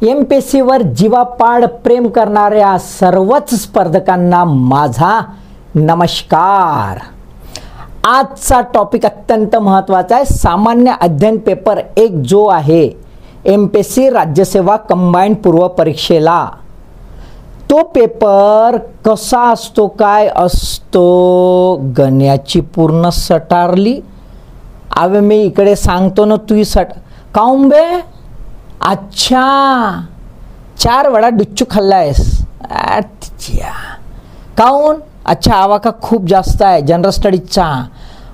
एमपीएससीवर जीवापाड प्रेम करणाऱ्या सर्वच स्पर्धकांना माझा नमस्कार। आजचा टॉपिक अत्यंत महत्त्वाचा आहे। सामान्य अध्ययन पेपर 1 जो आहे एमपीएससी राज्यसेवा कंबाइंड पूर्व परीक्षेला, तो पेपर कसा असतो, काय असतो, गण्याची पूर्ण सटारली। अवे मी इकडे सांगतो ना, तू काऊन बे? अच्छा, 4 वेळा डुच्चू खाल्लायस? अच्छा, काऊन? अच्छा, आवाका खूप जास्त आहे जनरल स्टडीजचा।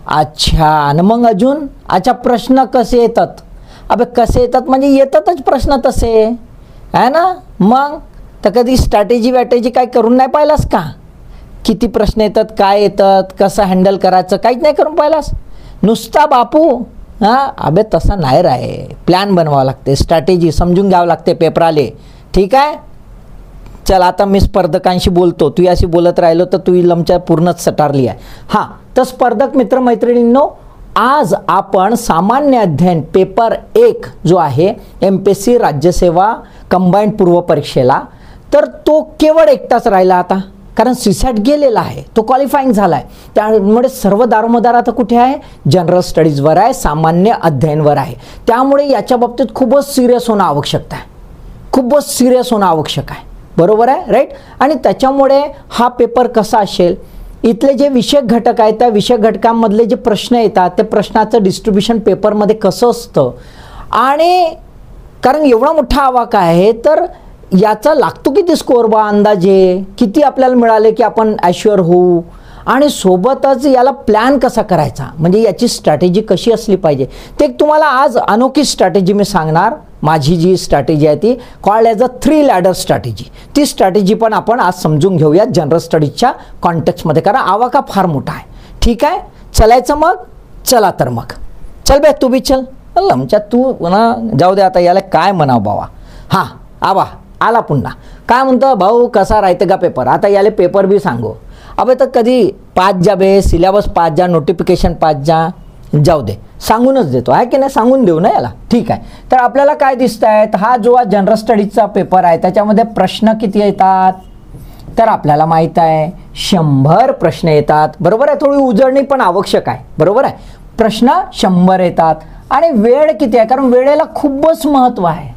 अच्छा, आणि मग अजून अच्छा प्रश्न कसे येतात? अबे कसे येतात म्हणजे येतातच प्रश्न तसे आहे ना। मग तर कधी स्ट्रॅटेजी काय करून नाही पाहिलास का? किती प्रश्न येतात, काय येतात, कसं हँडल करायचं, काहीच नाही करून पाहिलास? नुसता बापू हां? अबे तसं नाही राहे, प्लॅन बनवावं लागते, स्ट्रॅटेजी समजून घ्यावं लागते पेपराले। ठीक आहे, चल आता मी स्पर्धकांशी बोलतो। तू अशी बोलत राहिलो तर तू लमच्या पूर्णच सटारली आहे। हां, तर स्पर्धक मित्र मैत्रिणींनो, आज आपण सामान्य अध्ययन पेपर 1 जो आहे एमपीएससी राज्यसेवा कंबाइंड पूर्व परीक्षेला, तर तो केवळ एकटाच राहिला आता, कारण सीसॅट गेलेला आहे, तो क्वालिफाईंग झाला आहे। त्यामुळे सर्व दारोमदार आता कुठे आहे? जनरल स्टडीजवर आहे, सामान्य अध्ययनवर आहे। त्यामुळे याच्या बाबतीत खूपच सिरियस होणं आवश्यक आहे, खूपच सिरियस होणं आवश्यक आहे, बरोबर आहे, राईट। आणि त्याच्यामुळे हा पेपर कसा असेल, इथले जे विषय घटक आहेत त्या विषय घटकांमधले जे प्रश्न येतात ते प्रश्नाचं डिस्ट्रीब्युशन पेपरमध्ये कसं असतं, आणि कारण एवढा मोठा आवाका आहे तर याचा लागतो किती स्कोअर बा, अंदाजे किती आपल्याला मिळाले की आपण ॲश्युअर होऊ, आणि सोबतच याला प्लॅन कसा करायचा, म्हणजे याची स्ट्रॅटेजी कशी असली पाहिजे, ते तुम्हाला आज अनोखी स्ट्रॅटेजी मी सांगणार। माझी जी स्ट्रॅटेजी आहे ती called as a 3 ladder strategy, ती स्ट्रॅटेजी पण आपण आज समजून घेऊया जनरल स्टडीजच्या कॉन्टेक्स्टमध्ये, कारण आवाका फार मोठा आहे। ठीक आहे, चलायचं मग? चला तर मग चल बे, तू बी चल। आमच्या तू ना जाऊ दे आता, याला काय म्हणावं बाबा। हां, आबा आला पुन्हा, काय म्हणतो भाऊ, कसा राहतं का पेपर? आता याले पेपर बी सांगो। अबे तर कधी पाच जा बे, सिलेबस पाच जा, नोटिफिकेशन पाच जा, जाऊ दे, सांगूनच देतो आहे की नाही, सांगून देऊ ना याला। ठीक आहे, तर आपल्याला काय दिसत आहेत, हा जो जनरल स्टडीजचा पेपर आहे त्याच्यामध्ये प्रश्न किती येतात, तर आपल्याला माहीत आहे 100 प्रश्न येतात, बरोबर आहे। थोडी उजळणी पण आवश्यक आहे, बरोबर आहे। प्रश्न 100 येतात, आणि वेळ किती आहे, कारण वेळेला खूपच महत्त्व आहे।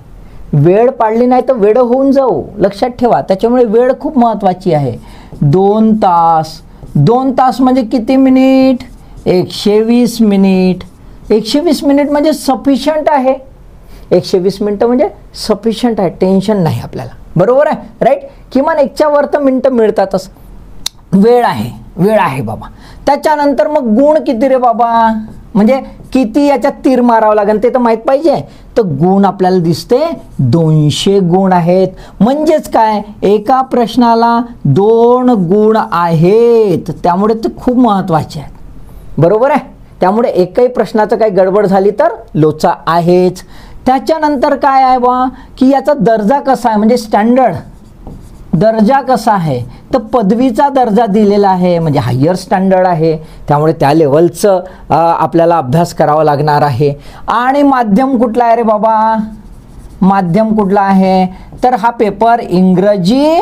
वेळ पाळली नाही तर वेळ होऊन जाऊ, लक्षात ठेवा, त्याच्यामुळे वेळ खूप महत्त्वाची आहे। 2 तास, 2 तास म्हणजे किती मिनिट? 120 मिनिट। 120 मिनिट म्हणजे सफिशियंट आहे, 120 मिनिटं म्हणजे सफिशियंट आहे, टेन्शन नाही आपल्याला, बरोबर आहे, राईट। किमान 1च्या वर तर मिनटं मिळतातच, वेळ आहे, वेळ आहे बाबा। त्याच्यानंतर मग गुण किती रे बाबा, म्हणजे किती याच्यात तीर मारावं लागेल ते तर माहीत पाहिजे। तर गुण आपल्याला दिसते 200 गुण आहेत, म्हणजेच काय, एका प्रश्नाला 2 गुण आहेत, त्यामुळे ते खूप महत्त्वाचे आहेत, बरोबर आहे। त्यामुळे एकही प्रश्नाचं काही गडबड झाली तर लोचा आहेच। त्याच्यानंतर काय आहे बा, की याचा दर्जा कसा आहे, म्हणजे स्टँडर्ड दर्जा कसा आहे, तर पदवीचा दर्जा दिलेला आहे, म्हणजे हायर स्टँडर्ड आहे, त्यामुळे त्या लेवलचं आपल्याला अभ्यास करावा लागणार आहे। आणि माध्यम कुठला आहे रे बाबा, माध्यम कुठला आहे, तर हा पेपर इंग्रजी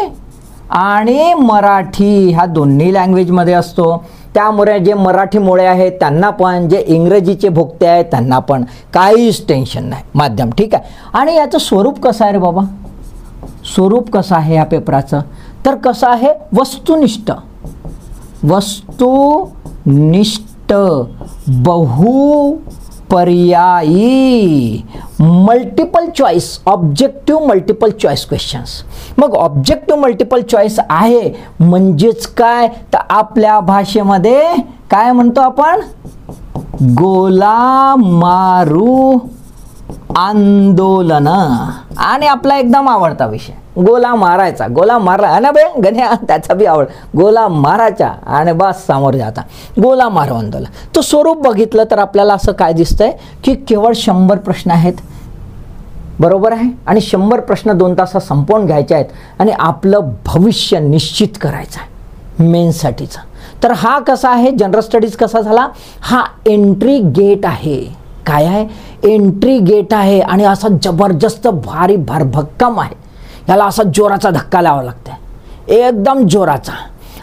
आणि मराठी ह्या दोन्ही लँग्वेजमध्ये असतो। त्यामुळे जे मराठी मोळे आहेत त्यांना पण, जे इंग्रजीचे भोगते आहेत त्यांना पण काहीच टेन्शन नाही, माध्यम। ठीक आहे, आणि याचं स्वरूप कसं आहे रे बाबा, स्वरूप कसं आहे या पेपराचं, तर कसं आहे, वस्तुनिष्ठ, वस्तुनिष्ठ, बहुपर्यायी, multiple choice, objective multiple choice questions. मग ऑब्जेक्टिव्ह मल्टिपल चॉईस आहे म्हणजेच काय, तर आपल्या भाषेमध्ये काय म्हणतो आपण, गोला मारू आंदोलन। आणि आपला एकदम आवडता विषय गोला मारायचा, गोला मारला ना बे गण्या, त्याचा बी आवड, गोला मारायचा आणि बस समोर जाता, गोला मारो आंदोलन। तो स्वरूप बघितलं तर आपल्याला असं काय दिसतंय की केवळ 100 प्रश्न आहेत, बरोबर आहे, आणि 100 प्रश्न 2 तासात संपवून घ्यायचे आहेत, आणि आपलं भविष्य निश्चित करायचं आहे मेन्ससाठीचं। तर हा कसा आहे, जनरल स्टडीज कसा झाला, हा एंट्री गेट आहे, काय आहे, एंट्री गेट आहे आणि असा जबरदस्त भारी भरभक्कम आहे. याला असा जोराचा धक्का लावावा लागतो, एकदम जोराचा.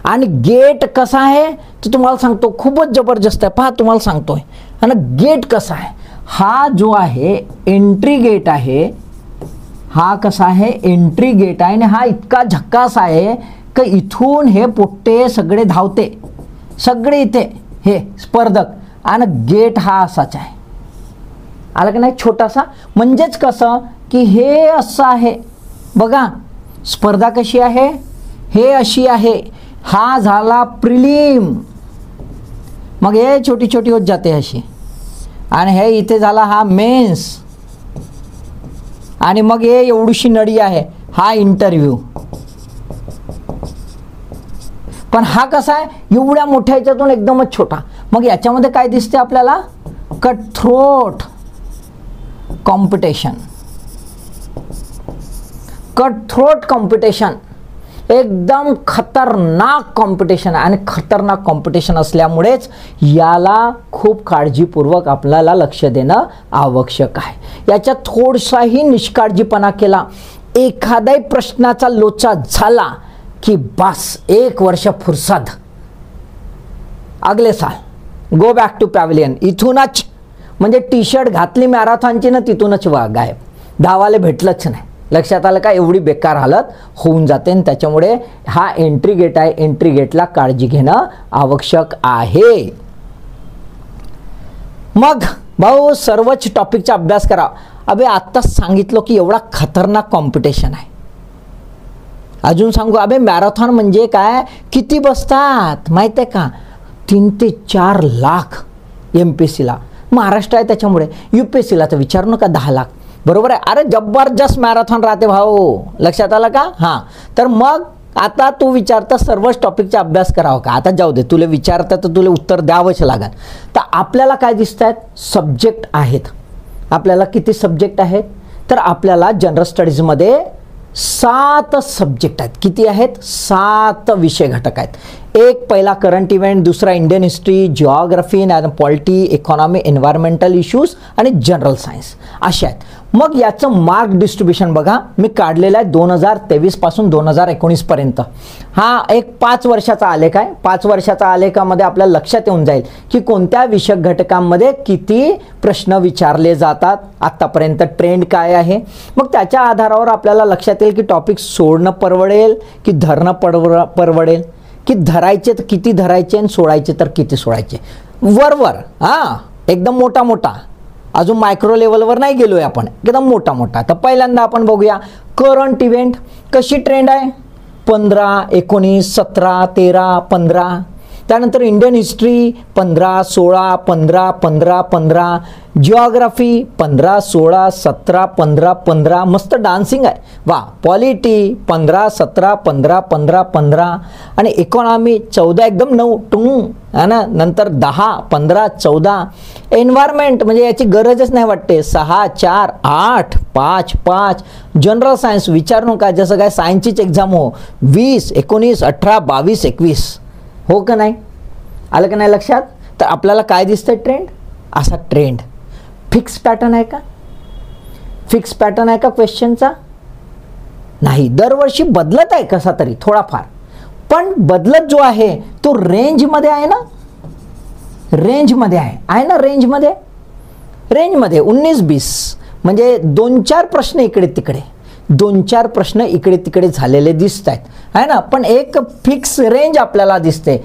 आणि गेट कसा आहे ते तुम्हाला सांगतो, खूपच जबरदस्त आहे. पहा तुम्हाला सांगतोय. आणि गेट कसा आहे, हा जो आहे एंट्री गेट आहे, हा कसा आहे एंट्री गेट आहे. आणि हा इतका झक्कास आहे की इथून हे पोट्टे सगळे धावते, सगळे इथे हे स्पर्धक. आणि गेट हा असाच आहे, आला की नाही, छोटासा. म्हणजेच कसं की हे असं आहे बघा, स्पर्धा कशी आहे, हे अशी आहे. हा झाला प्रिलिम, मग हे छोटी छोटी होत जाते अशी. आणि हे इथे झाला हा मेन्स. आणि मग हे एवढीशी नळी आहे, हा इंटरव्ह्यू. पण हा कसा आहे, एवढ्या मोठ्या ह्याच्यातून एकदमच छोटा. मग याच्यामध्ये काय दिसते आपल्याला, cut throat competition. Cut throat competition एकदम खतरनाक कॉम्पिटिशन आहे. आणि खतरनाक कॉम्पिटिशन असल्यामुळेच याला खूप काळजीपूर्वक आपल्याला लक्ष देणं आवश्यक आहे. याच्यात थोडासाही निष्काळजीपणा केला, एखाद्याही प्रश्नाचा लोचा झाला की बस 1 वर्ष फुरसद, अगले साल गो बॅक टू पॅव्हलियन. इथूनच म्हणजे टी शर्ट घातली मॅरेथॉनची ना, तिथूनच गायब, धावाले भेटलंच नाही. लक्षात आलं का, एवढी बेकार हालत होऊन जाते. आणि त्याच्यामुळे हा एंट्री गेट आहे, एंट्री गेटला काळजी घेणं आवश्यक आहे. मग भाऊ सर्वच टॉपिकचा अभ्यास करा. अबे आत्ताच सांगितलं की एवढा खतरनाक कॉम्पिटिशन आहे. अजून सांगू, अबे मॅरेथॉन म्हणजे काय, किती बसतात माहिती आहे का, 3 ते 4 लाख MPSCला. महाराष्ट्र आहे त्याच्यामुळे, UPSCला तर विचारू नका 10 लाख. बरोबर आहे. अरे जबरदस्त मॅरेथॉन राहते भाऊ, लक्षात आलं का. हां, तर मग आता तू विचारता सर्वच टॉपिकचा अभ्यास करावा का, आता जाऊ दे, तुला विचारता तर तुला उत्तर द्यावंच लागेल. तर आपल्याला काय दिसत आहेत, सब्जेक्ट आहेत. आपल्याला किती सब्जेक्ट आहेत, तर आपल्याला जनरल स्टडीजमध्ये 7 सब्जेक्ट आहेत. किती आहेत, 7 विषय घटक आहेत. एक पहिला करंट इव्हेंट, दुसरा Indian history, geography, polity, economy, environmental issues आणि जनरल सायन्स असे आहेत. मग याचं मार्क डिस्ट्रीब्युशन बघा मी काढलेलं आहे 2023 पासून 2019 पर्यंत. हा एक 5 वर्षाचा आलेख आहे. 5 वर्षाचा आलेखामध्ये आपल्याला लक्षात येऊन जाईल की कोणत्या विषय घटकांमध्ये किती प्रश्न विचारले जातात, आतापर्यंत ट्रेंड काय आहे. मग त्याच्या आधारावर आपल्याला लक्षात येईल की टॉपिक सोडणं परवडेल की धरणं परवडेल, की धरायचे तर किती धरायचे आणि सोडायचे तर किती सोडायचे. वरवर हां एकदम मोठा मोठा, अजून मायक्रो लेवलवर नाही गेलोय आपण, एकदम मोठा मोठा. तर पहिल्यांदा आपण बघूया करंट इव्हेंट कशी ट्रेंड आहे, 15, 19, 17, 13, 15. त्यानंतर इंडियन हिस्ट्री 15, 16, 15, 15, 15. जिओग्राफी 15, 16, 17, 15, 15. मस्त डान्सिंग आहे वा. पॉलिटी 15, 17, 15, 15, 15. आणि इकॉनॉमी 14, एकदम 9 टुंग है ना. नंतर 10, 15, 14. एन्व्हायरमेंट म्हणजे याची गरजच नाही वाटते, 6, 4, 8, 5, 5. जनरल सायन्स विचारू नका, जसं काय सायन्सचीच एक्झाम हो, 20, 19, 18, 22, 21. हो का नाही, आलं का नाही लक्षात. तर आपल्याला काय दिसतंय, ट्रेंड असा ट्रेंड. फिक्स पॅटर्न आहे का, फिक्स पॅटर्न आहे का क्वेश्चनचा, नाही. दरवर्षी बदलत आहे कसा तरी थोडाफार, पण बदलत जो आहे तो रेंजमध्ये आहे ना, रेंजमध्ये आहे ना, रेंजमध्ये 19-20 म्हणजे 2-4 प्रश्न इकडे तिकडे, 2-4 प्रश्न इकडे तिकडे झालेले दिसत आहेत आहे ना. पण एक फिक्स रेंज आपल्याला दिसते.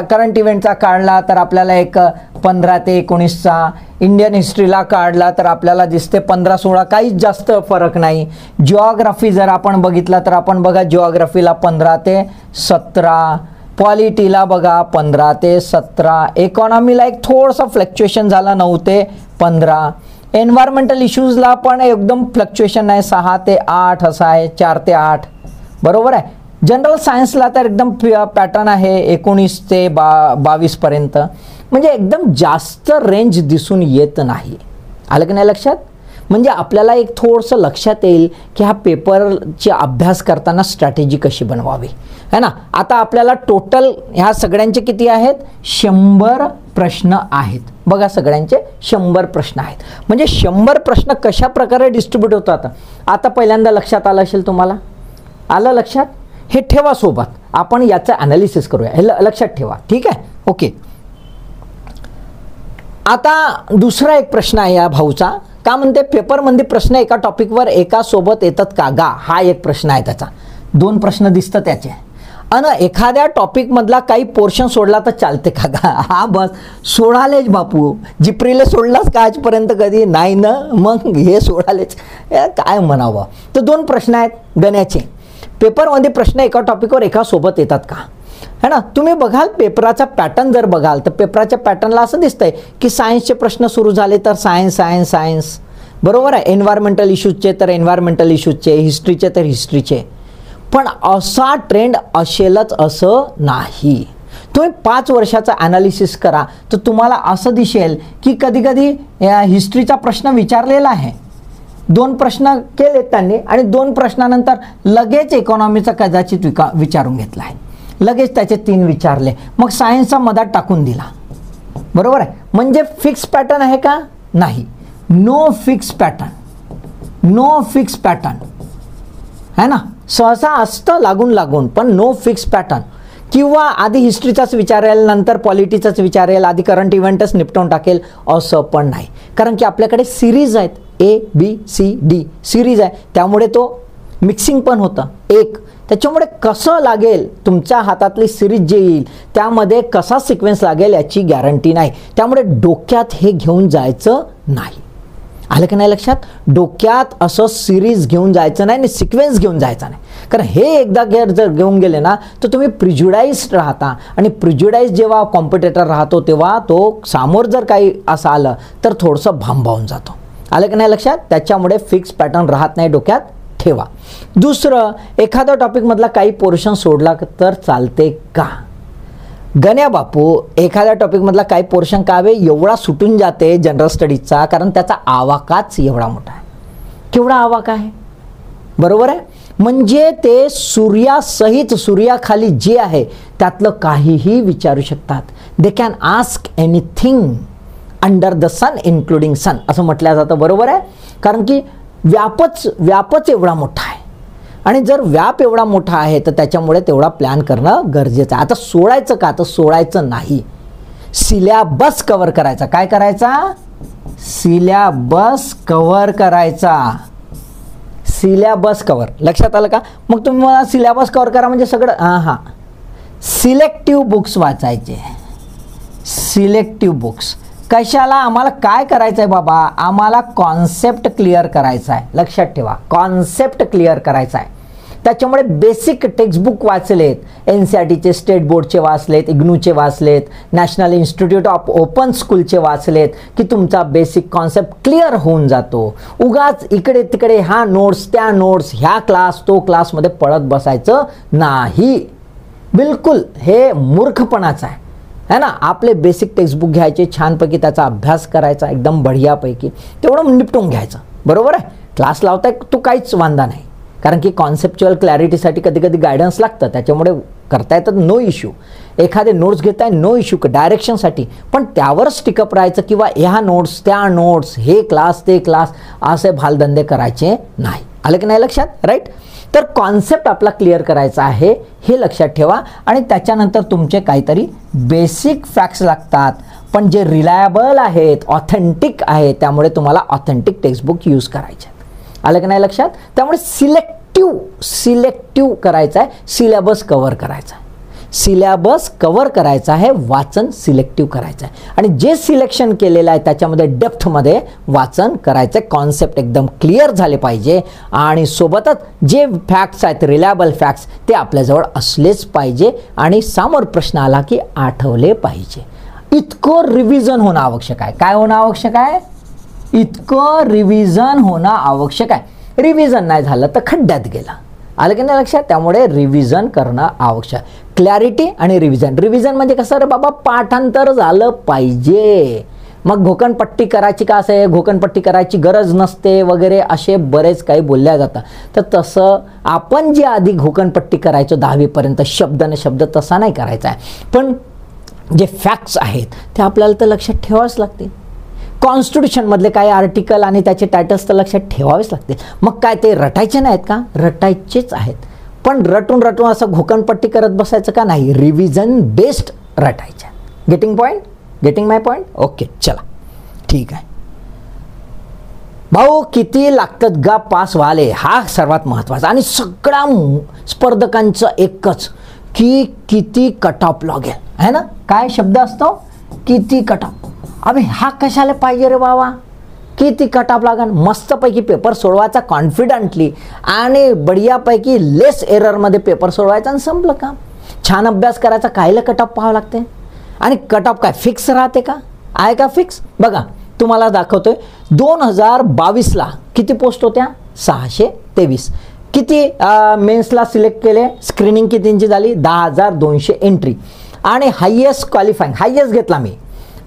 करंट इव्हेंटचा काढला तर आपल्याला एक 15 ते 19चा, इंडियन हिस्ट्रीला काढला तर आपल्याला दिसते 15-16, काहीच जास्त फरक नाही. जिओग्राफी जर आपण बघितला तर आपण बघा जिओग्राफीला 15 ते 17, पॉलिटीला बघा 15 ते 17, इकॉनॉमीला एक थोडंसं फ्लक्च्युएशन झालं 9 ते 15. एन्व्हायरमेंटल इश्यूजला पण एकदम फ्लक्च्युएशन आहे, 6 ते 8 असं आहे, 4 ते 8. बरोबर आहे. जनरल सायन्सला तर एकदम पॅटर्न आहे 19 ते 22 पर्यंत, म्हणजे एकदम जास्त रेंज दिसून येत नाही. आलं की नाही लक्षात. म्हणजे आपल्याला एक थोडंसं लक्षात येईल की हा पेपरचे अभ्यास करताना स्ट्रॅटेजी कशी बनवावी है ना. आता आपल्याला टोटल ह्या सगळ्यांचे किती आहेत, 100 प्रश्न आहेत. बघा सगळ्यांचे 100 प्रश्न आहेत. म्हणजे 100 प्रश्न कशा प्रकारे डिस्ट्रीब्यूट होतात आता पहिल्यांदा लक्षात आलं असेल तुम्हाला. आलं लक्षात? हे ठेवा सोबत, आपण याचं ॲनालिसिस करूया. हे लक्षात ठेवा, ठीक आहे. ओके, आता दुसरा एक प्रश्न आहे या भाऊचा. का म्हणते पेपरमध्ये प्रश्न एका टॉपिकवर एका सोबत येतात का गा, हा एक प्रश्न आहे त्याचा. 2 प्रश्न दिसतात त्याचे. आणि एखाद्या टॉपिकमधला काही पोर्शन सोडला तर चालते का गा. हा बस सोडालेच बापू. जिप्रीले सोडलाच का आजपर्यंत कधी नाही ना, मग हे सोडालेच काय म्हणावं. तर 2 प्रश्न आहेत गण्याचे. पेपरमध्ये प्रश्न एका टॉपिकवर एका सोबत येतात का, है ना. तुम्ही बघाल पेपराचा पॅटर्न जर बघाल तर पेपराच्या पॅटर्नला असं दिसतंय की सायन्सचे प्रश्न सुरू झाले तर सायन्स सायन्स सायन्स, बरोबर आहे. एन्व्हायरमेंटल इश्यूजचे तर एन्व्हायरमेंटल इश्यूजचे, हिस्ट्रीचे तर हिस्ट्रीचे. पण असा ट्रेंड असेलच असं नाही. तुम्ही 5 वर्षाचा ॲनालिसिस करा तर तुम्हाला असं दिसेल की कधी कधी हिस्ट्रीचा प्रश्न विचारलेला आहे, 2 प्रश्न केले त्यांनी आणि 2 प्रश्नानंतर लगेच इकॉनॉमीचा कदाचित विचारून घेतला आहे, लगेच त्याचे 3 विचारले, मग सायन्सचा मधात टाकून दिला. बरोबर आहे. म्हणजे फिक्स पॅटर्न आहे का, नाही. No fix pattern, no fix pattern है ना. सहसा असतं लागून लागून, पण नो फिक्स पॅटर्न. किंवा आधी हिस्ट्रीचाच विचारेल, नंतर पॉलिटिचाच विचारेल, आधी करंट इव्हेंटच निपटवून टाकेल, असं पण नाही. कारण की आपल्याकडे सिरीज आहेत, ABCD सिरीज आहे, त्यामुळे तो मिक्सिंग पण होतं एक. त्याच्यामुळे कसं लागेल तुमच्या हातातली सिरीज जे येईल त्यामध्ये कसा सिक्वेन्स लागेल याची गॅरंटी नाही. त्यामुळे डोक्यात हे घेऊन जायचं नाही. आलं की नाही लक्षात. डोक्यात असं सिरीज घेऊन जायचं नाही आणि सिक्वेन्स घेऊन जायचा नाही. कारण हे एकदा जर घेऊन गेले ना तर तुम्ही प्रिज्युडाइज्ड राहता, आणि प्रिज्युडाइज जेव्हा कॉम्पिटेटर राहतो तेव्हा तो समोर जर काही असं आलं तर थोडंसं भांबावून जातो. आलं की नाही लक्षात. त्याच्यामुळे फिक्स पॅटर्न राहत नाही, डोक्यात ठेवा. दुसरं, एखाद्या टॉपिकमधला काही पोर्शन सोडला तर चालते का. गण्या बापू, एखाद्या टॉपिकमधला काही पोर्शन का हवे एवढा सुटून जाते जनरल स्टडीजचा, कारण त्याचा आवाकाच एवढा मोठा आहे. केवढा आवाका आहे, बरोबर आहे. म्हणजे ते सूर्यासहित सूर्याखाली जे आहे त्यातलं काहीही विचारू शकतात. They can ask anything under the sun including sun असं म्हटलं जातं, बरोबर आहे. कारण की व्यापच एवढा मोठा आहे, आणि जर व्याप एवढा मोठा आहे तर त्याच्यामुळे तेवढा प्लॅन करणं गरजेचं आहे. आता सोडायचं का, तर सोडायचं नाही. सिलॅबस कव्हर करायचा. काय करायचा, सिलॅबस कव्हर करायचा. सिलॅबस कव्हर, लक्षात आलं का. मग तुम्ही मला सिलॅबस कव्हर करा म्हणजे सगळं हां सिलेक्टिव्ह बुक्स वाचायचे. सिलेक्टिव्ह बुक्स कशाला, आम्हाला काय करायचं आहे बाबा, आम्हाला कॉन्सेप्ट क्लिअर करायचा आहे. लक्षात ठेवा, कॉन्सेप्ट क्लिअर करायचा आहे. त्याच्यामुळे बेसिक टेक्स्टबुक वाचलेत, NCERTचे, स्टेट बोर्डचे वाचलेत, इग्नूचे वाचलेत, नॅशनल इन्स्टिट्यूट ऑफ ओपन स्कूलचे वाचलेत की तुमचा बेसिक कॉन्सेप्ट क्लिअर होऊन जातो. उगाच इकडे तिकडे हा नोट्स त्या नोट्स, ह्या क्लास तो क्लासमध्ये पळत बसायचं नाही. बिलकुल हे मूर्खपणाचं आहे, है ना. आपले बेसिक टेक्स्टबुक घ्यायचे, छानपैकी त्याचा अभ्यास करायचा एकदम बढियापैकी, तेवढं निपटून घ्यायचं, बरोबर आहे. क्लास लावताय तो काहीच वांधा नाही, कारण की कॉन्सेप्च्युअल क्लॅरिटीसाठी कधी कधी गायडन्स लागतं, त्याच्यामुळे करता येतं, नो इश्यू. एखादे नोट्स घेताय, नो इश्यू डायरेक्शनसाठी, पण त्यावर स्टिकअप राहायचं किंवा ह्या नोट्स त्या नोट्स, हे क्लास ते क्लास असे भालधंदे करायचे नाही. आलं की नाही लक्षात, राईट. तर कॉन्सेप्ट आपला क्लिअर करायचा आहे हे लक्षात ठेवा. आणि त्याच्यानंतर तुमचे काहीतरी बेसिक फॅक्ट्स लागतात, पण जे रिलायबल आहेत, ऑथेंटिक आहेत, त्यामुळे तुम्हाला ऑथेंटिक टेक्स्टबुक यूज करायचे. आलं की नाही लक्षात. त्यामुळे सिलेक्टिव्ह करायचं आहे, सिलेबस कव्हर करायचा आहे. सिलॅबस कव्हर करायचा आहे, वाचन सिलेक्टिव्ह करायचं आहे. आणि जे सिलेक्शन केलेलं आहे त्याच्यामध्ये डेप्थमध्ये वाचन करायचं आहे. कॉन्सेप्ट एकदम क्लिअर झाले पाहिजे, आणि सोबतच जे फॅक्ट्स आहेत, रिलायबल फॅक्ट्स, ते आपल्याजवळ असलेच पाहिजे, आणि समोर प्रश्न आला की आठवले पाहिजे. इतकं रिव्हिजन होणं आवश्यक आहे. काय होणं आवश्यक आहे, इतकं रिव्हिजन होणं आवश्यक आहे. रिव्हिजन नाही झालं तर खड्ड्यात गेला. आलं की नाही लक्षात. त्यामुळे रिव्हिजन करणं आवश्यक. क्लॅरिटी आणि रिव्हिजन म्हणजे कसं रे बाबा, पाठांतर झालं पाहिजे. मग घोकणपट्टी करायची का, असे घोकणपट्टी करायची गरज नसते वगैरे असे बरेच काही बोलल्या जातं. तर तसं आपण जे आधी घोकणपट्टी करायचो 10वी पर्यंत शब्द न शब्द, तसा नाही करायचा आहे. पण जे फॅक्ट्स आहेत ते आपल्याला तर लक्षात ठेवावेच लागतील. कॉन्स्टिट्यूशनमधले काही आर्टिकल आणि त्याचे टायटल्स तर लक्षात ठेवावेच लागतील. मग काय ते रटायचे नाहीत का? रटायचेच आहेत. पण रटून असं घोकणपट्टी करत बसायचं का नाही. रिव्हिजन बेस्ड रटायच्या. Getting point? Getting my point? Okay, चला ठीक आहे. भाऊ किती लागतात गा पास व्हाले, हा सर्वात महत्त्वाचा. आणि सगळ्या स्पर्धकांचं एकच की किती कट ऑफ लागेल, आहे ना. काय शब्द असतो? किती कट ऑफ. अबे हा कशाला पाहिजे रे बाबा, किती कट ऑफ लागेल. मस्तपैकी पेपर सोडवायचा कॉन्फिडंटली आणि बढियापैकी लेस एररमध्ये पेपर सोडवायचा आणि संपलं काम. छान अभ्यास करायचा, कायला कट ऑफ पाहावं लागते. आणि कट ऑफ काय फिक्स राहते का? आहे का फिक्स? बघा तुम्हाला दाखवतोय 2022ला किती पोस्ट होत्या? 623. किती मेन्सला सिलेक्ट केले? स्क्रीनिंग कितींची झाली? 10,200 एंट्री. आणि हायेस्ट क्वालिफाईंग, हायेस्ट घेतला मी.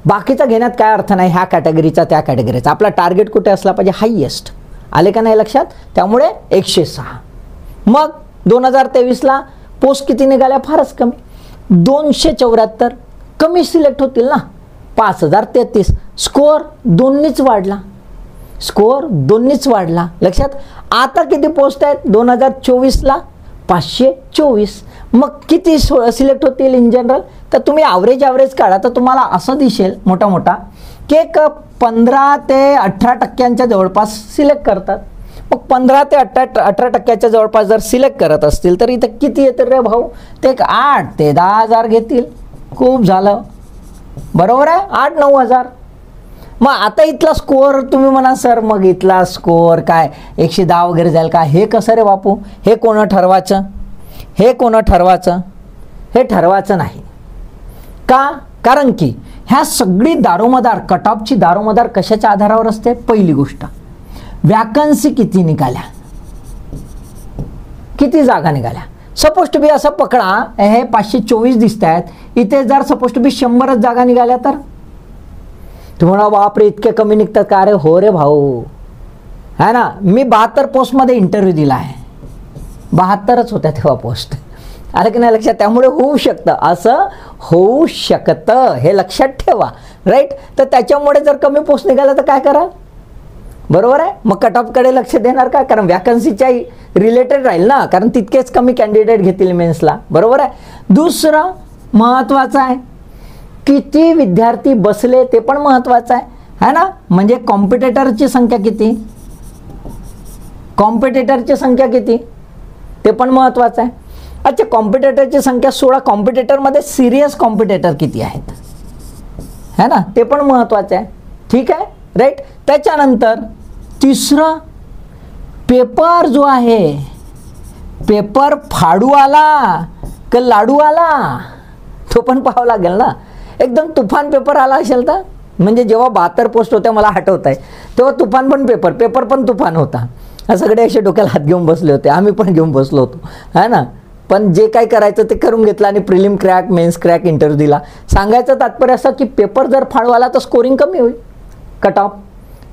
बाकीचा घेण्यात काय अर्थ नाही, ह्या कॅटेगरीचा त्या कॅटेगरीचा. आपला टार्गेट कुठे असला पाहिजे? हायेस्ट. आले का नाही लक्षात? त्यामुळे 106. मग 2023ला पोस्ट किती निघाल्या? फारच कमी, 274. कमी सिलेक्ट होतील ना, 5,033. स्कोअर दोन्हीच वाढला, स्कोअर दोन्हीच वाढला. लक्षात. आता किती पोस्ट आहेत 2024ला? 524. मग किती सिलेक्ट होतील इन जनरल? तर तुम्ही ॲव्हरेज काढा तर तुम्हाला असं दिसेल मोठा की एक 15 ते 18% जवळपास सिलेक्ट करतात. मग 15 ते 18% जवळपास जर सिलेक्ट करत असतील तर इथं किती येतील रे भाऊ? ते एक 8 ते 10,000 घेतील. खूप झालं, बरोबर आहे. 8-9 हजार. मग आता इथला स्कोअर तुम्ही म्हणा सर मग इथला स्कोअर काय 110 वगैरे जाईल का? हे कसं रे बापू? हे कोण ठरवायचं? हे कोण ठरवायचं? हे ठरवायचं नाही का? कारण की ह्या सगळी दारोमदार, कट ऑफची दारोमदार कशाच्या आधारावर असते? पहिली गोष्ट, वॅकन्सी किती निघाल्या, किती जागा निघाल्या. सपोज टू बी असं पकडा, हे 524 दिसत आहेत, इथे जर सपोज टू बी 100च जागा निघाल्या तर तुम्हाला बापरे इतके कमी निघतात का? अरे हो रे भाऊ, है ना. मी 72 पोस्टमध्ये इंटरव्ह्यू दिला आहे, 72च होत्या तेव्हा पोस्ट. अरे की नाही लक्षात. त्यामुळे होऊ शकतं, असं होऊ शकतं, हे लक्षात ठेवा. राईट. तर त्याच्यामुळे जर कमी पोस्ट निघाला तर काय करा? बरोबर आहे. मग कट ऑफकडे लक्ष देणार का? कारण वॅकन्सीच्या रिलेटेड राहील ना, कारण तितकेच कमी कॅन्डिडेट घेतील मेन्सला. बरोबर आहे. दुसरं महत्त्वाचं आहे, किती विद्यार्थी बसले ते पण महत्त्वाचं आहे ना. म्हणजे कॉम्पिटिटरची संख्या किती, कॉम्पिटिटरची संख्या किती ते पण महत्त्वाचं आहे. अच्छा, कॉम्पिटिटरची संख्या 16, कॉम्पिटिटरमध्ये सिरियस कॉम्पिटिटर किती आहेत, है ना, ते पण महत्त्वाचं आहे. ठीक आहे, राईट. त्याच्यानंतर तिसरं, पेपर जो आहे, पेपर फाडू आला का लाडू आला, तो पण पाहावं लागेल ना. एकदम तुफान पेपर आला असेल तर, म्हणजे जेव्हा 72 पोस्ट होत्या मला आठवत आहे, तेव्हा तुफान पण पेपर पण तुफान होता. सगळे असे डोक्याला हात घेऊन बसले होते, आम्ही पण घेऊन बसलो होतो, है ना. पण जे काय करायचं ते करून घेतलं आणि prelim crack, mains crack, interview दिला. सांगायचं तात्पर्य असं की पेपर जर फाडू आला तर स्कोरिंग कमी होईल, कट ऑफ.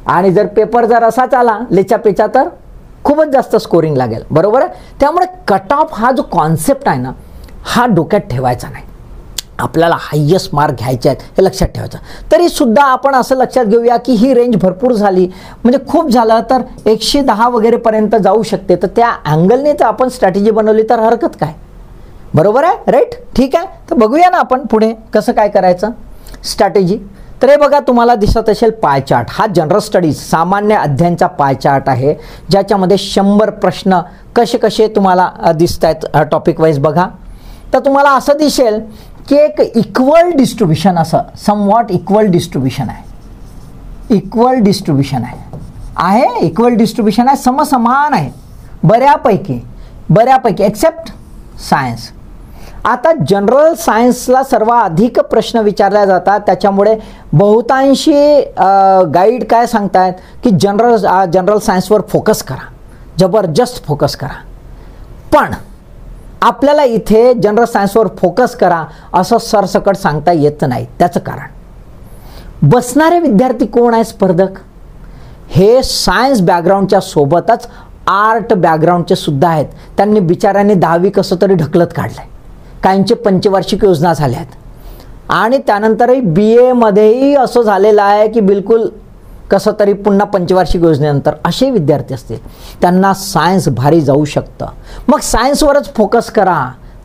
आणि जर पेपर जर असाच आला लेच्यापेचा तर खूपच जास्त स्कोरिंग लागेल. बरोबर आहे. त्यामुळे कट ऑफ हा जो कॉन्सेप्ट आहे ना, हा डोक्यात ठेवायचा नाही. आपल्याला हायेस्ट मार्क घ्यायचे आहेत हे लक्षात ठेवायचं. तरीसुद्धा आपण असं लक्षात घेऊया की ही रेंज भरपूर झाली, म्हणजे खूप झालं तर 110 वगैरेपर्यंत जाऊ शकते. तर त्या अँगलने तर आपण स्ट्रॅटेजी बनवली तर हरकत काय. बरोबर आहे, राईट. ठीक आहे. तर बघूया ना आपण पुढे कसं काय करायचं स्ट्रॅटेजी. तर हे बघा तुम्हाला दिसत असेल पाय चार्ट. हा जनरल स्टडीज सामान्य अध्ययनचा पाय चार्ट आहे, ज्याच्यामध्ये 100 प्रश्न कसे कसे तुम्हाला दिसत आहेत टॉपिक वाईज. बघा तर तुम्हाला असं दिसेल की एक इक्वल डिस्ट्रीब्युशन, असं समवॉट इक्वल डिस्ट्रीब्युशन आहे, इक्वल डिस्ट्रीब्युशन आहे, इक्वल डिस्ट्रीब्युशन आहे, समसमान आहे बऱ्यापैकी एक्सेप्ट सायन्स. आता जनरल सायन्सला सर्वाधिक प्रश्न विचारले जातात, त्याच्यामुळे बहुतांशी गाईड काय सांगतायत की जनरल सायन्सवर फोकस करा, जबरदस्त फोकस करा. पण आपल्याला इथे जनरल सायन्सवर फोकस करा असं सरसकट सांगता येत नाही. त्याचं कारण, बसणारे विद्यार्थी कोण आहे स्पर्धक, हे सायन्स बॅकग्राऊंडच्या सोबतच आर्ट बॅकग्राऊंडचे सुद्धा आहेत. त्यांनी बिचाऱ्यांनी 10वी कसं तरी ढकलत काढलंय, काहींचे पंचवार्षिक योजना झाल्या आहेत. आणि त्यानंतरही BA मध्येही असं झालेलं आहे की बिलकुल कसं तरी पुन्हा पंचवार्षिक योजनेनंतर असे विद्यार्थी असतील, त्यांना सायन्स भारी जाऊ शकतं. मग सायन्सवरच फोकस करा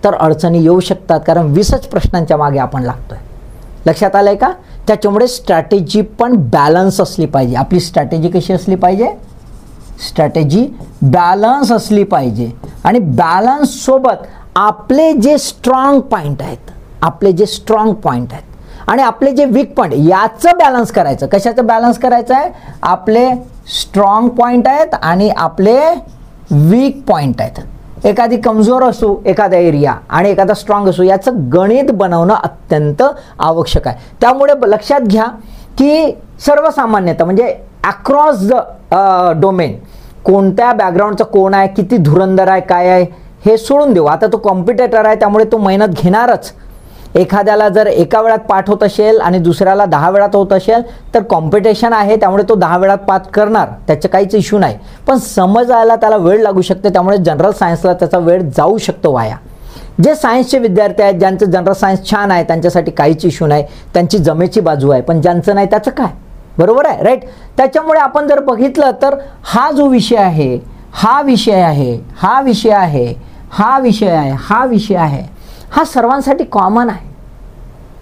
तर अडचणी येऊ शकतात, कारण 20च प्रश्नांच्या मागे आपण लागतोय. लक्षात आलंय का? त्याच्यामुळे स्ट्रॅटेजी पण बॅलन्स असली पाहिजे. आपली स्ट्रॅटेजी कशी असली पाहिजे? स्ट्रॅटेजी बॅलन्स असली पाहिजे. आणि बॅलन्स सोबत आपले जे स्ट्रॉंग पॉईंट आहेत, आपले जे स्ट्रॉंग पॉईंट आहेत आणि आपले जे वीक पॉईंट, याचं बॅलन्स करायचं. कशाचं बॅलन्स करायचं आहे? आपले स्ट्रॉंग पॉईंट आहेत आणि आपले वीक पॉईंट आहेत. एखादी कमजोर असू एखादा एरिया आणि एखादा स्ट्रॉंग असू, याचं गणित बनवणं अत्यंत आवश्यक आहे. त्यामुळे लक्षात घ्या की सर्वसामान्यतः म्हणजे अक्रॉस द डोमेन, कोणत्या बॅकग्राऊंडचा कोण आहे, किती धुरंधर आहे, काय आहे हे सोडून देऊ. आता तो कॉम्पिटिटर आहे त्यामुळे तो मेहनत घेणारच. एखाद्याला जर एका वेळात पाठ होत असेल आणि दुसऱ्याला 10 वेळात होत असेल तर कॉम्पिटिशन आहे, त्यामुळे तो 10 वेळात पाठ करणार, त्याचं काहीच इश्यू नाही. पण समजायला त्याला वेळ लागू शकते, त्यामुळे जनरल सायन्सला त्याचा वेळ जाऊ शकतो वाया. जे सायन्सचे विद्यार्थी आहेत, ज्यांचं जनरल सायन्स छान आहे, त्यांच्यासाठी काहीच इश्यू नाही, त्यांची जमेची बाजू आहे. पण ज्यांचं नाही त्याचं काय? बरोबर आहे, राईट. त्याच्यामुळे आपण जर बघितलं तर हा जो विषय आहे, हा विषय आहे, हा विषय आहे, हा विषय आहे, हा विषय आहे, हा सर्वांसाठी कॉमन आहे.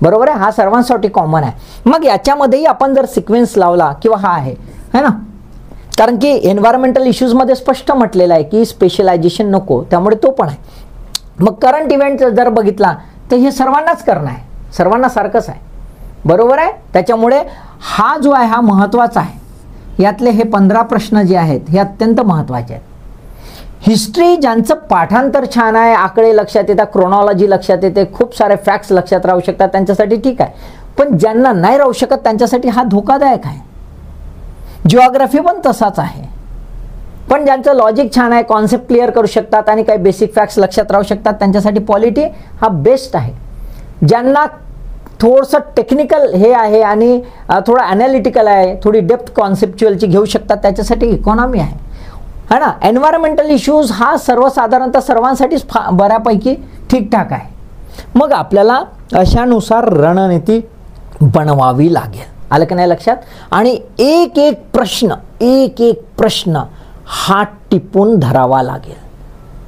बरोबर आहे, हा सर्वांसाठी कॉमन आहे. मग याच्यामध्येही आपण जर सिक्वेन्स लावला किंवा हा आहे है ना, कारण की एन्व्हायरमेंटल इश्यूजमध्ये स्पष्ट म्हटलेलं आहे की स्पेशलायझेशन नको, त्यामुळे तो पण आहे. मग करंट इव्हेंट जर बघितला तर हे सर्वांनाच करणं आहे, सर्वांना सारखंच आहे. बरोबर आहे. त्याच्यामुळे हा जो आहे हा महत्त्वाचा आहे. यातले हे 15 प्रश्न जे आहेत हे अत्यंत महत्त्वाचे आहेत. हिस्ट्री ज्यांचं पाठांतर छान आहे, आकडे लक्षात येतात, क्रोनॉलॉजी लक्षात येते, खूप सारे फॅक्ट्स लक्षात राहू शकतात, त्यांच्यासाठी ठीक आहे. पण ज्यांना नाही राहू शकत त्यांच्यासाठी हा धोकादायक आहे. जिओग्राफी पण तसाच आहे. पण ज्यांचं लॉजिक छान आहे, कॉन्सेप्ट क्लिअर करू शकतात आणि काही बेसिक फॅक्ट्स लक्षात राहू शकतात, त्यांच्यासाठी पॉलिटी हा बेस्ट आहे. ज्यांना थोडंसं टेक्निकल हे आहे आणि थोडं ॲनालिटिकल आहे, थोडी डेप्थ कॉन्सेप्च्युअलची घेऊ शकतात, त्याच्यासाठी इकॉनॉमी आहे है ना. एन्व्हायरमेंटल इश्यूज हा सर्वसाधारणतः सर्वांसाठीच बऱ्यापैकी ठीकठाक आहे. मग आपल्याला अशानुसार रणनीती बनवावी लागेल. आलं की नाही लक्षात? आणि एक एक प्रश्न हात टिपून धरावा लागेल.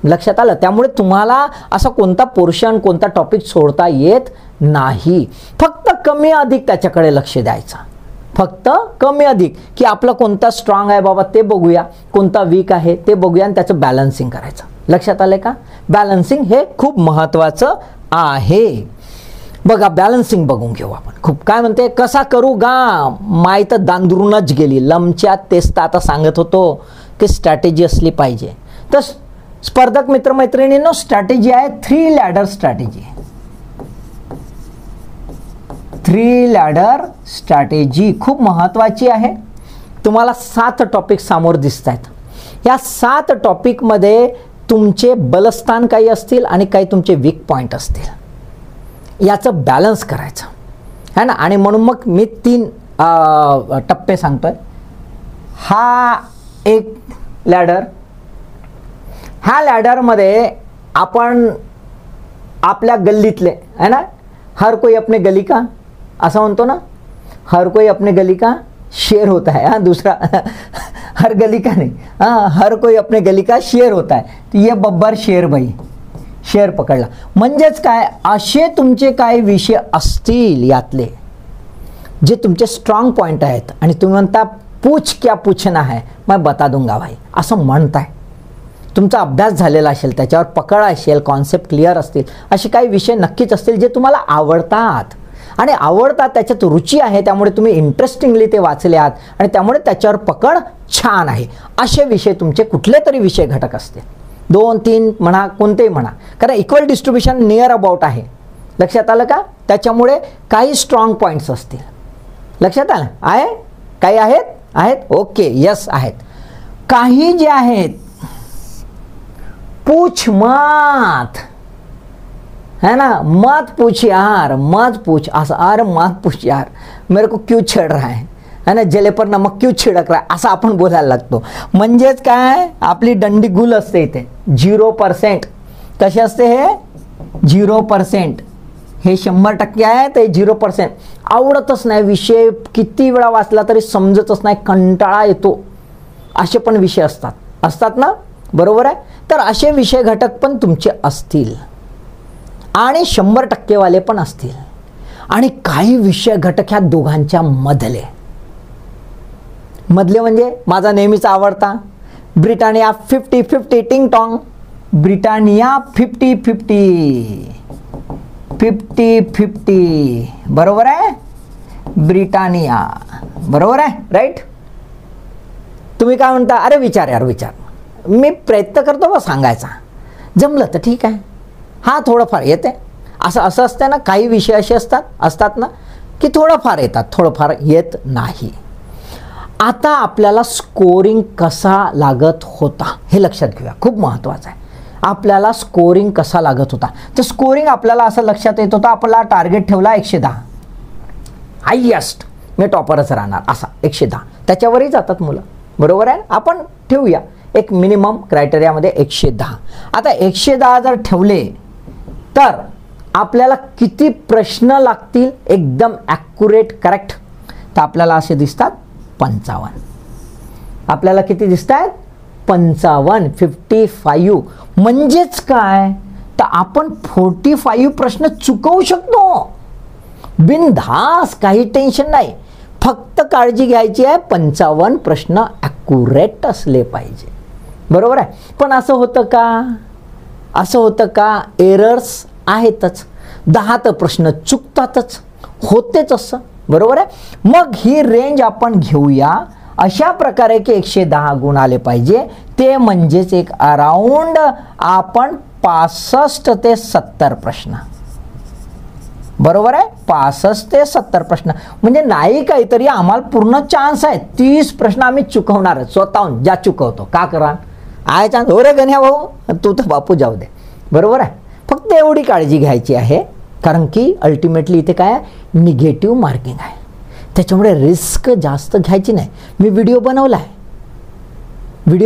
लक्षात आलं? त्यामुळे तुम्हाला असा कोणता पोर्शन, कोणता टॉपिक सोडता येत नाही. फक्त कमी अधिक त्याच्याकडे लक्ष द्यायचं, फक्त कमी अधिक, की आपलं कोणता स्ट्रॉंग आहे बाबा ते बघूया, कोणता वीक आहे ते बघूया आणि त्याचं बॅलन्सिंग करायचं. लक्षात आलं का? बॅलन्सिंग हे खूप महत्त्वाचं आहे. बघा बॅलन्सिंग बघून घेऊ आपण. खूप काय म्हणते, कसा करू गा माय तर दांदरूनच गेली लमच्या, तेच तर आता सांगत होतो की स्ट्रॅटेजी असली पाहिजे. तर स्पर्धक मित्रमैत्रिणींनो, स्ट्रॅटेजी आहे 3 लॅडर स्ट्रॅटेजी. 3 लॅडर स्ट्रॅटेजी खूप महत्त्वाची आहे. तुम्हाला 7 टॉपिक समोर दिसत आहेत. या 7 टॉपिकमध्ये तुमचे बलस्थान काही असतील आणि काही तुमचे वीक पॉईंट असतील. याचं बॅलन्स करायचं है ना. आणि म्हणून मग मी 3 टप्पे सांगतोय. हा एक लॅडर, ह्या लॅडरमध्ये आपण आपल्या गल्लीतले है ना, हर कोई अपने गली का, असं म्हणतो ना, हर कोई अपने गली का शेर होता है. हाँ, दूसरा हर गली का नाही, हाँ, हर कोई अपने गली का शेर होता है. तो ये बब्बर शेर बाई, शेर पकडला. म्हणजेच काय, असे तुमचे काही विषय असतील यातले जे तुमचे स्ट्रॉंग पॉईंट आहेत आणि तुम्ही म्हणता पूछ क्या पूछना है मैं बता दूंगा भाई, असं म्हणताय. तुमचा अभ्यास झालेला असेल, त्याच्यावर पकड असेल, कॉन्सेप्ट क्लिअर असतील, असे काही विषय नक्कीच असतील जे तुम्हाला आवडतात आणि आवडतात, त्याच्यात रुची आहे, त्यामुळे तुम्ही इंटरेस्टिंगली ते वाचले आहात आणि त्यामुळे त्याच्यावर पकड छान आहे. असे विषय तुमचे कुठले तरी विषय घटक असतील, 2-3 म्हणा, कोणतेही म्हणा, कारण इक्वल डिस्ट्रीब्युशन नियर अबाउट आहे. लक्षात आलं का? त्याच्यामुळे काही स्ट्रॉंग पॉईंट्स असतील. लक्षात आलं? आहे काही आहेत ओके, यस आहेत. काही जे आहेत पूछ मत है ना, मत पूछ यार, मत पूछ, अरे मत पूछ यार, मेरे को क्यों छेड़ रहा है ना, जले पर नमक क्यों छिडक रहा है, असं आपण बोलायला लागतो. म्हणजेच काय, आपली दंडी गुल असते इथे 0%. कशी असते हे 0%. हे 100% आहे, ते 0%. आवडतच नाही विषय, किती वेळा वाचला तरी समजतच नाही, कंटाळा येतो, असे पण विषय असतात ना, बरोबर आहे. तर असे विषय घटक पण तुमचे असतील आणि 100% वाले पण असतील. आणि काही विषय घटक ह्या दोघांच्या मधले म्हणजे माझा नेहमीचा आवडता ब्रिटानिया 50-50 टिंग टॉंग. ब्रिटानिया 50-50 बरोबर आहे. ब्रिटानिया बरोबर आहे, राईट. तुम्ही काय म्हणता? अरे विचार, मी प्रयत्न करतो बा सांगायचा, जमलं तर ठीक आहे. हा थोडंफार येते, असं असतं ना, काही विषय असे असतात ना की थोडंफार येतात, थोडंफार येत नाही. आता आपल्याला स्कोरिंग कसा लागत होता हे लक्षात घेऊया, खूप महत्त्वाचं आहे. आपल्याला स्कोरिंग कसा लागत होता, तर स्कोरिंग आपल्याला असं लक्षात येत होतं, आपला टार्गेट ठेवला 110, हायेस्ट मी टॉपरच राहणार असा 110, त्याच्यावरही जातात मुलं, बरोबर आहे. आपण ठेवूया एक मिनिमम क्रायटेरियामध्ये 110. आता 110 जर ठेवले तर आपल्याला किती प्रश्न लागतील एकदम ॲक्युरेट, करेक्ट? तर आपल्याला असे दिसतात 55. आपल्याला किती दिसत आहेत? 55. म्हणजेच काय, तर आपण 45 प्रश्न चुकवू शकतो बिनधास्त, काही टेन्शन नाही. फक्त काळजी घ्यायची आहे 55 प्रश्न ॲक्युरेट असले पाहिजे, बरोबर आहे. पण असं होतं का? एरर्स आहेतच, 10 तर प्रश्न चुकतातच, होतेच असं, बरोबर आहे. मग ही रेंज आपण घेऊया अशा प्रकारे की 110 गुण आले पाहिजे, ते म्हणजेच एक अराउंड आपण 65 ते 70 प्रश्न, बरोबर आहे. 65 ते 70 प्रश्न म्हणजे नाही काहीतरी आम्हाला पूर्ण चान्स आहे. 30 प्रश्न आम्ही चुकवणार स्वतःहून, ज्या चुकवतो का करा आहे चान्स हो रे गण्या भाऊ, तू तर बापू जाऊ दे, बरोबर आहे. फक्त एवढी काळजी घ्यायची आहे, कारण की अल्टिमेटली इथे काय आहे, निगेटिव्ह मार्किंग आहे, त्याच्यामुळे रिस्क जास्त घ्यायची नाही. मी व्हिडिओ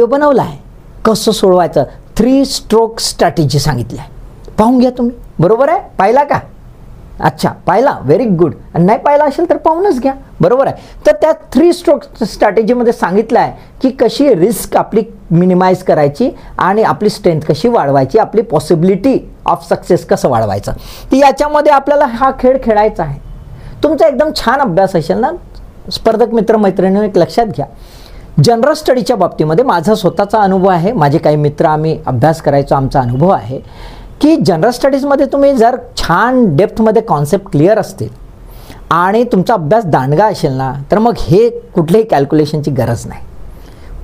बनवला आहे कसं सोडवायचं, 3 स्ट्रोक स्ट्रॅटेजी सांगितली आहे, पाहून घ्या तुम्ही, बरोबर आहे. पाहिला का? अच्छा, पाहिला, व्हेरी गुड. आणि नाही पाहिला असेल तर पाहूनच घ्या, बरोबर आहे. तर त्या 3 स्ट्रोक स्ट्रॅटेजीमध्ये सांगितलं आहे की कशी रिस्क आपली मिनिमाइज करायची आणि आपली स्ट्रेंथ कशी वाढवायची, आपली पॉसिबिलिटी ऑफ सक्सेस कसं वाढवायचं. तर याच्यामध्ये आपल्याला हा खेळ खेळायचा आहे. तुमचा एकदम छान अभ्यास असेल ना स्पर्धक मित्रमैत्रिणींनो, एक लक्षात घ्या, जनरल स्टडीच्या बाबतीमध्ये माझा स्वतःचा अनुभव आहे, माझे काही मित्र आम्ही अभ्यास करायचो, आमचा अनुभव आहे की जनरल स्टडीजमध्ये तुम्ही जर छान डेप्थमध्ये कॉन्सेप्ट क्लिअर असतील आणि तुमचा अभ्यास दांडगा असेल ना, तर मग हे कुठल्याही कॅल्क्युलेशनची गरज नाही.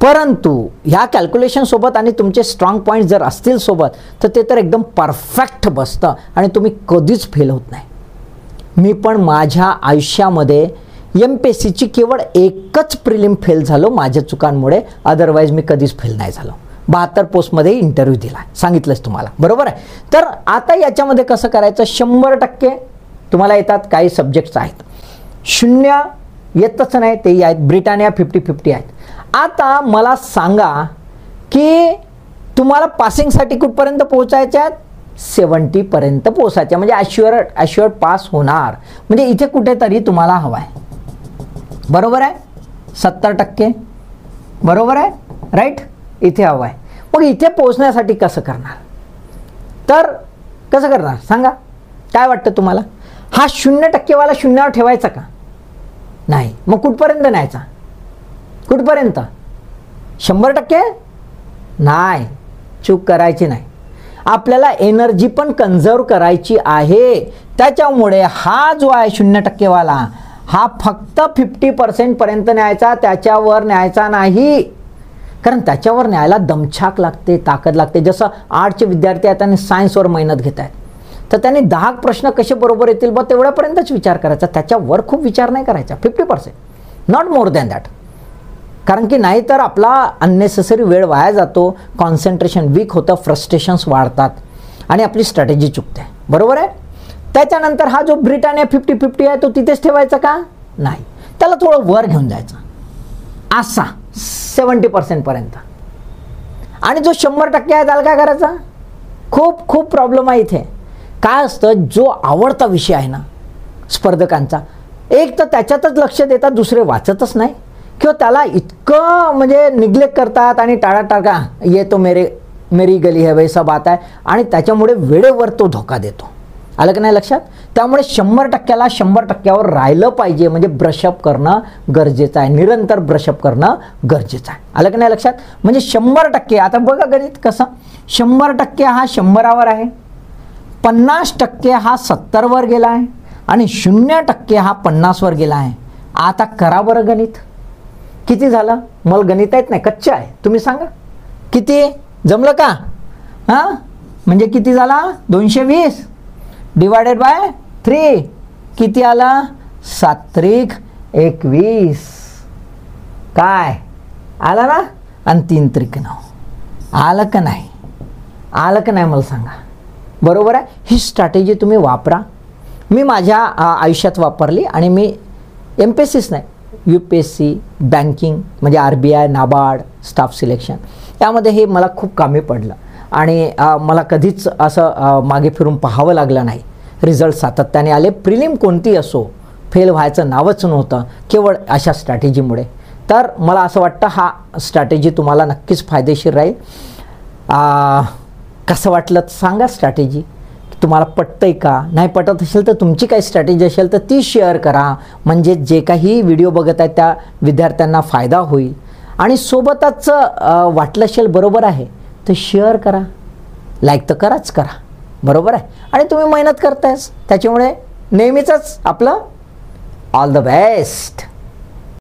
परंतु ह्या कॅल्क्युलेशनसोबत आणि तुमचे स्ट्रॉंग पॉईंट जर असतील सोबत, तर ते तर एकदम परफेक्ट बसतं आणि तुम्ही कधीच फेल होत नाही. मी पण माझ्या आयुष्यामध्ये MPSCची केवळ एकच प्रिलिम फेल झालो माझ्या चुकांमुळे, अदरवाईज मी कधीच फेल नाही झालो. 72 पोस्टमध्ये इंटरव्ह्यू दिला, सांगितलंच तुम्हाला, बरोबर आहे. तर आता याच्यामध्ये कसं करायचं, 100% तुम्हाला येतात, काही सब्जेक्ट्स आहेत 0 येतच नाही, तेही आहेत. ब्रिटानिया 50-50 आहेत. आता मला सांगा की तुम्हाला पासिंगसाठी कुठपर्यंत पोहोचायचे आहेत, 70 पर्यंत पोहोचायचे, म्हणजे ॲश्युअर्ड पास होणार. म्हणजे इथे कुठेतरी तुम्हाला हवा आहे, बरोबर आहे. 70%, बरोबर आहे, राईट, इथे हवं आहे. मग इथे पोहोचण्यासाठी कसं करणार, तर कसं करणार सांगा, काय वाटतं तुम्हाला? हा 0% वाला 0वर ठेवायचा का? नाही. मग कुठपर्यंत न्यायचा, कुठपर्यंत? 100%? नाही, चूक करायची नाही. आपल्याला एनर्जी पण कन्झर्व करायची आहे. त्याच्यामुळे हा जो आहे 0% वाला, हा फक्त 50% पर्यंत न्यायचा, त्याच्यावर न्यायचा नाही. कारण त्याच्यावर न्यायला दमछाक लागते, ताकद लागते. जसं आर्टचे विद्यार्थी आहेत आणि सायन्सवर मेहनत घेत आहेत, तर त्यांनी 10 प्रश्न कसे बरोबर येतील बा तेवढ्यापर्यंतच विचार करायचा, त्याच्यावर खूप विचार नाही करायचा. 50%, नॉट मोर दॅन दॅट. कारण की नाहीतर आपला अननेसेसरी वेळ वाया जातो, कॉन्सन्ट्रेशन वीक होतं, फ्रस्ट्रेशन्स वाढतात आणि आपली स्ट्रॅटेजी चुकते, बरोबर आहे. त्याच्यानंतर हा जो ब्रिटानिया 50-50 आहे तो तिथेच ठेवायचा का? नाही, त्याला थोडं वर घेऊन जायचं, असा 70% पर्यंत. आणि जो 100% आहे त्याला काय करायचं? खूप प्रॉब्लेम आहे इथे. काय असतं, जो आवडता विषय आहे ना स्पर्धकांचा, एक तर त्याच्यातच लक्ष देतात, दुसरे वाचतच नाही किंवा त्याला इतकं म्हणजे निग्लेक्ट करतात आणि टाळाटाळा, ये तो मेरी गली है वैसा बात आहे, आणि त्याच्यामुळे वेळेवर तो धोका देतो. आलं की नाही लक्षात? त्यामुळे 100%ला 100%वर राहिलं पाहिजे, म्हणजे ब्रशअप करणं गरजेचं आहे, निरंतर ब्रशअप करणं गरजेचं आहे. आलं की नाही लक्षात? म्हणजे 100%. आता बघा गणित कसं, 100% हा 100वर आहे, 50% हा 70वर गेला आहे आणि 0% हा 50वर गेला आहे. आता करा बरं गणित, किती झालं? मला गणित येत नाही, कच्चं आहे, तुम्ही सांगा किती जमलं का? हां, म्हणजे किती झाला? 220 डिवायडेड बाय 3 किती आला? 7 21. काय आला ना? आणि 3 त्रिक 9. आलं का नाही? आलं का नाही मला सांगा. बरोबर आहे. ही स्ट्रॅटेजी तुम्ही वापरा. मी माझ्या आयुष्यात वापरली आणि मी MPSCच नाही, UPSC, बँकिंग म्हणजे RBI, नाबार्ड, स्टाफ सिलेक्शन, त्यामध्ये हे मला खूप कामी पडलं आणि मला कधीच असं मागे फिरून पाहावं लागलं नाही. रिझल्ट सातत्याने आले. प्रिलिम कोणती असो, फेल व्हायचं नावच नव्हतं केवळ अशा स्ट्रॅटेजीमुळे. तर मला असं वाटतं हा स्ट्रॅटेजी तुम्हाला नक्कीच फायदेशीर राहील. कसं वाटलं सांगा स्ट्रॅटेजी, तुम्हाला पटतंय का? नाही पटत असेल तर तुमची काही स्ट्रॅटेजी असेल तर ती शेअर करा, म्हणजे जे काही व्हिडिओ बघत आहेत त्या विद्यार्थ्यांना फायदा होईल. आणि सोबतच वाटलं असेल बरोबर आहे तर शेअर करा, लाईक तर कराच करा. बरोबर आहे. आणि तुम्ही मेहनत करतायच, त्याच्यामुळे नेहमीच आपलं ऑल द बेस्ट.